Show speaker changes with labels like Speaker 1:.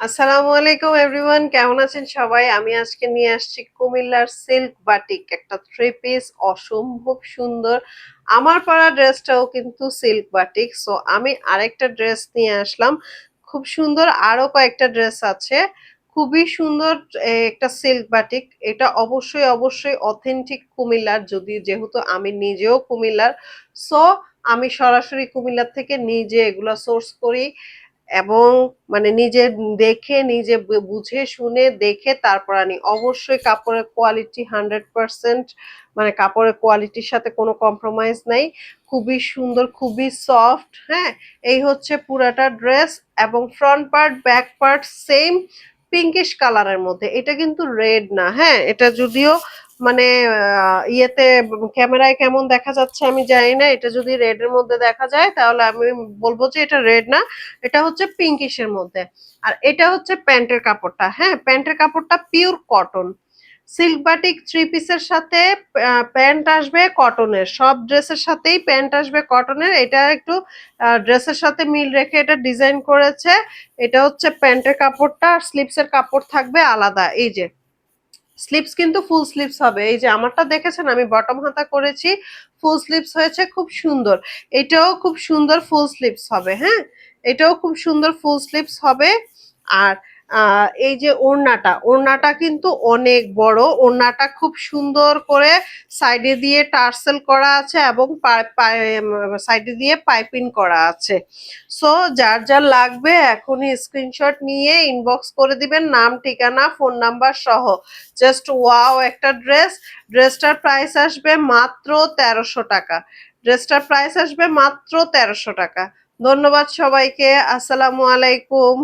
Speaker 1: আসসালামু আলাইকুম এভরিওয়ান, কেমন আছেন সবাই? আমি আজকে নিয়ে আসছি কুমিল্লার সিল্ক বাটিক একটা থ্রি পিস, অসম্ভব সুন্দর। আমার পরা ড্রেসটাও কিন্তু সিল্ক বাটিক, সো আমি আরেকটা ড্রেস নিয়ে আসলাম। খুব সুন্দর আরো কয়েকটা ড্রেস আছে, খুবই সুন্দর। একটা সিল্ক বাটিক, এটা অবশ্যই অবশ্যই অথেন্টিক কুমিল্লার, যদি যেহেতু আমি নিজেও কুমিল্লার, সো আমি সরাসরি কুমিল্লার থেকে নিজে এগুলা সোর্স করি এবং মানে নিজে দেখে নিজে বুঝে শুনে দেখে তারপর আনি। অবশ্যই কাপড়ের কোয়ালিটি 100%, মানে কাপড়ের কোয়ালিটির সাথে কোনো কম্প্রোমাইজ নাই। খুবই সুন্দর, খুবই সফট। হ্যাঁ, এই হচ্ছে পুরাটা ড্রেস এবং front part back part same pinkish কালারের মধ্যে। এটা কিন্তু রেড না, হ্যাঁ, এটা যদিও মানে ইয়েতে ক্যামেরায় কেমন দেখা যাচ্ছে আমি জানি না। এটা যদি রেড এর মধ্যে দেখা যায় তাহলে আমি বলবো যে এটা রেড না, এটা হচ্ছে পিঙ্কিশের মধ্যে। আর এটা হচ্ছে প্যান্টের কাপড়টা, হ্যাঁ, প্যান্টের কাপড়টা pure cotton. Silk batik three পিসের সাথে প্যান্ট আসবে কটনের, সব ড্রেসের সাথেই প্যান্ট আসবে কটনের। এটা একটু ড্রেসের সাথে মিল রেখে এটা ডিজাইন করেছে। এটা হচ্ছে প্যান্টের কাপড়টা, আর স্লিপসের কাপড় থাকবে আলাদা। এই যে স্লিপস কিন্তু ফুল স্লিপস হবে। এই যে আমারটা দেখেছেন আমি বটম হাতা করেছি, ফুল স্লিপস হয়েছে, খুব সুন্দর। এটাও খুব সুন্দর ফুল স্লিপস হবে। হ্যাঁ, এটাও খুব সুন্দর ফুল স্লিপস হবে। আর এই যে ওড়নাটা, ওড়নাটা কিন্তু অনেক বড়। ওড়নাটা খুব সুন্দর করে সাইডে দিয়ে টার্সেল করা আছে এবং সাইডে দিয়ে পাইপিং করা আছে। সো যার যার লাগবে এখনই স্ক্রিনশট নিয়ে ইনবক্স করে দিবেন, নাম ঠিকানা ফোন নাম্বার সহ। জাস্ট ওয়াও একটা ড্রেস। ড্রেসটার প্রাইস আসবে মাত্র 1300 টাকা। ড্রেসটার প্রাইস আসবে মাত্র 1300 টাকা। ধন্যবাদ সবাইকে। আসসালামু আলাইকুম।